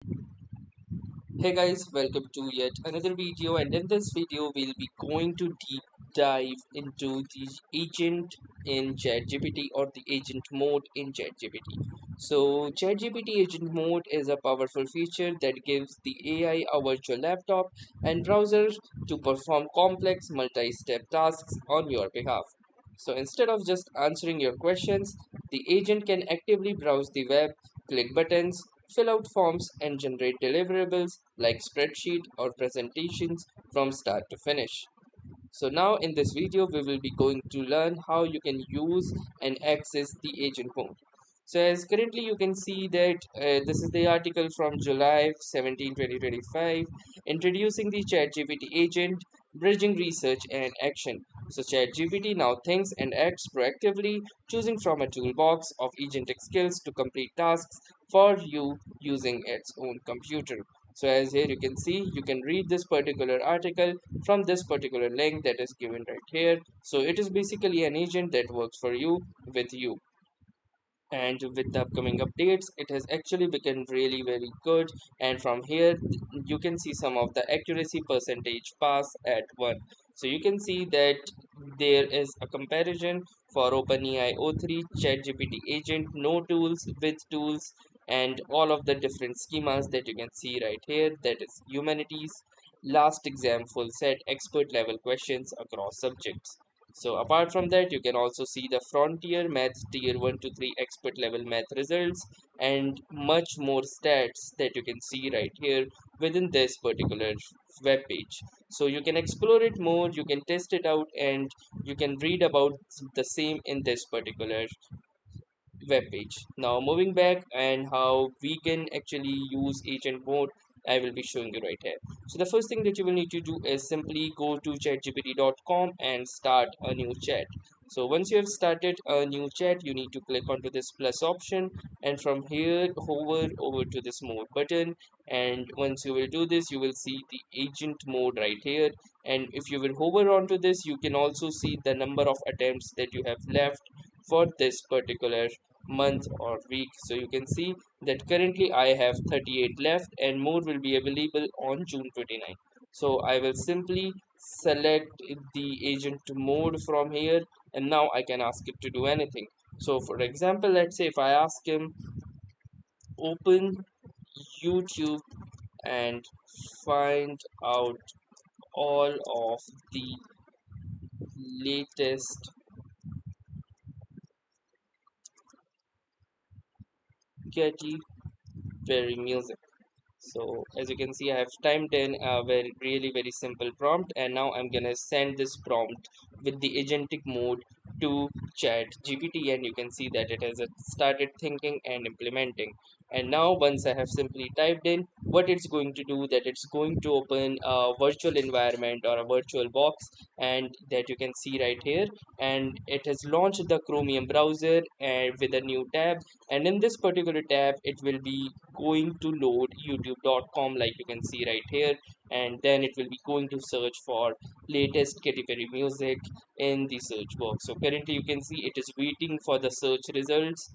Hey guys, welcome to yet another video, and in this video we'll be going to deep dive into the agent in ChatGPT, or the agent mode in ChatGPT. So ChatGPT agent mode is a powerful feature that gives the AI a virtual laptop and browser to perform complex multi-step tasks on your behalf. So instead of just answering your questions, the agent can actively browse the web, click buttons, fill out forms, and generate deliverables like spreadsheet or presentations from start to finish. So now in this video we will be going to learn how you can use and access the agent mode. So as currently you can see that this is the article from July 17, 2025, introducing the ChatGPT agent, bridging research and action. So ChatGPT now thinks and acts proactively, choosing from a toolbox of agentic skills to complete tasks for you using its own computer. So as here you can see, you can read this particular article from this particular link that is given right here. So it is basically an agent that works for you with you, and with the upcoming updates it has actually become really very good. And from here you can see some of the accuracy percentage pass at 1. So you can see that there is a comparison for OpenAI o3, ChatGPT agent, no tools, with tools, and all of the different schemas that you can see right here. That is humanities, last exam full set, expert level questions across subjects. So apart from that, you can also see the frontier math tier 1 to 3 expert level math results and much more stats that you can see right here within this particular web page. So you can explore it more, you can test it out, and you can read about the same in this particular web page. Now moving back and how we can actually use agent mode, I will be showing you right here. So the first thing that you will need to do is simply go to chatgpt.com and start a new chat. So once you have started a new chat, you need to click onto this plus option, and from here hover over to this more button. And once you will do this, you will see the agent mode right here. And if you will hover onto this, you can also see the number of attempts that you have left for this particular month or week. So you can see that currently I have 38 left and more will be available on June 29. So I will simply select the agent mode from here, and now I can ask it to do anything. So for example, let's say if I ask him open YouTube and find out all of the latest Katy Perry music. So as you can see, I have typed in a very simple prompt, and now I'm gonna send this prompt with the agentic mode to chat GPT, and you can see that it has started thinking and implementing. And now once I have simply typed in what it's going to do, that it's going to open a virtual environment or a virtual box, and that you can see right here. And it has launched the Chromium browser and with a new tab, and in this particular tab it will be going to load youtube.com, like you can see right here. And then it will be going to search for latest Katy Perry music in the search box. So currently you can see it is waiting for the search results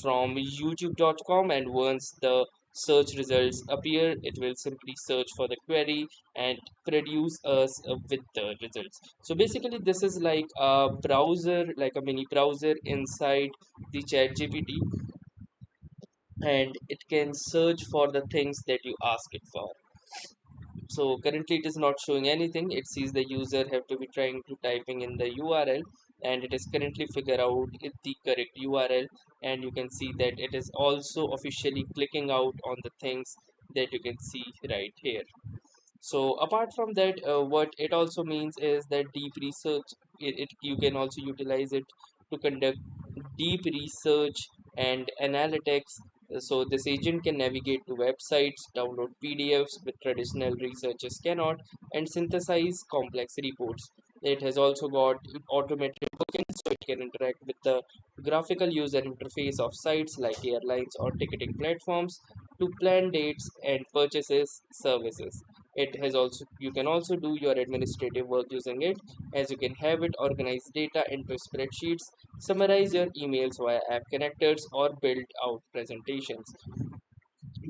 from youtube.com, and once the search results appear, it will simply search for the query and produce us with the results. So basically this is like a browser, like a mini browser inside the chat gpt, and it can search for the things that you ask it for. So currently it is not showing anything. It sees the user have to be trying to typing in the URL, and it is currently figure out the correct URL. And you can see that it is also officially clicking out on the things that you can see right here. So apart from that, what it also means is that deep research, you can also utilize it to conduct deep research and analytics. So this agent can navigate to websites, download PDFs with traditional researchers cannot, and synthesize complex reports. It has also got automated bookings, so it can interact with the graphical user interface of sites like airlines or ticketing platforms to plan dates and purchases services. It has also, you can also do your administrative work using it, as you can have it organize data into spreadsheets, summarize your emails via app connectors, or build out presentations.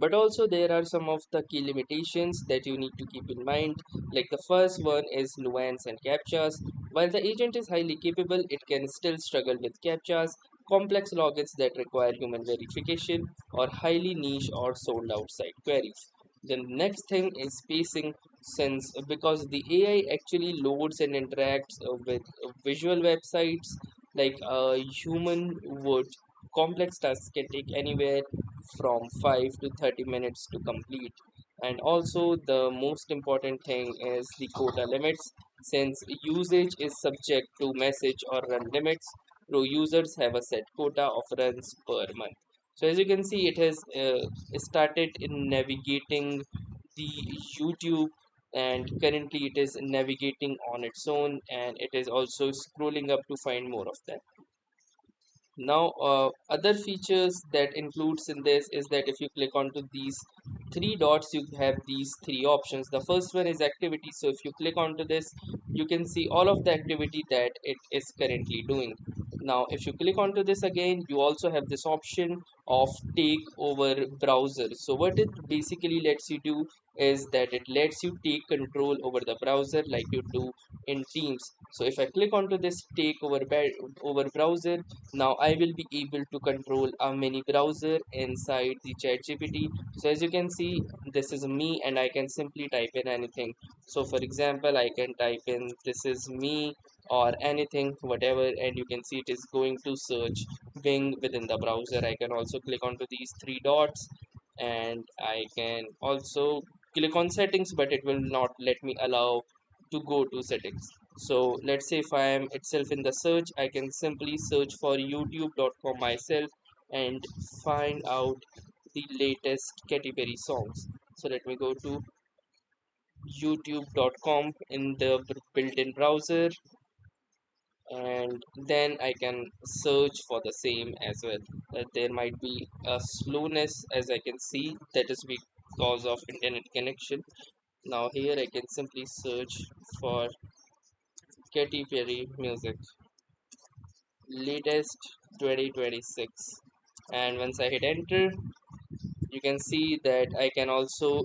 But also there are some of the key limitations that you need to keep in mind. Like the first one is nuance and captchas. While the agent is highly capable, it can still struggle with captchas, complex logins that require human verification, or highly niche or sold out site queries. The next thing is spacing, since because the AI actually loads and interacts with visual websites like a human would. Complex tasks can take anywhere from 5 to 30 minutes to complete. And also, the most important thing is the quota limits. Since usage is subject to message or run limits, pro users have a set quota of runs per month. So, as you can see, it has started in navigating the YouTube, and currently it is navigating on its own, and it is also scrolling up to find more of them. Now, other features that includes in this is that if you click onto these three dots, you have these three options. The first one is activity. So if you click onto this, you can see all of the activity that it is currently doing. Now, if you click onto this again, you also have this option of take over browser. So what it basically lets you do is that it lets you take control over the browser like you do in Teams. So if I click onto this take over browser, now I will be able to control a mini browser inside the ChatGPT. So as you can see, this is me and I can simply type in anything. So for example, I can type in this is me or anything, whatever, and you can see it is going to search Bing within the browser. I can also click onto these three dots and I can also click on settings, but it will not let me allow to go to settings. So let's say if I am itself in the search, I can simply search for youtube.com myself and find out the latest Katy Perry songs. So let me go to youtube.com in the built-in browser, and then I can search for the same as well. There might be a slowness, as I can see, that is because of internet connection. Now here I can simply search for Katy Perry music latest 2026, and once I hit enter, you can see that I can also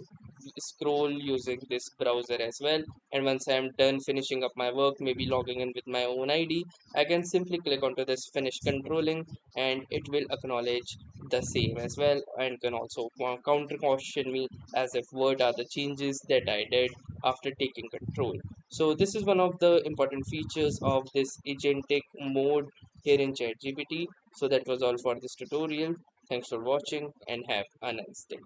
scroll using this browser as well. And once I am done finishing up my work, maybe logging in with my own ID, I can simply click onto this finish controlling, and it will acknowledge the same as well, and can also counter question me as if what are the changes that I did after taking control. So this is one of the important features of this agentic mode here in ChatGPT. So that was all for this tutorial. Thanks for watching and have a nice day.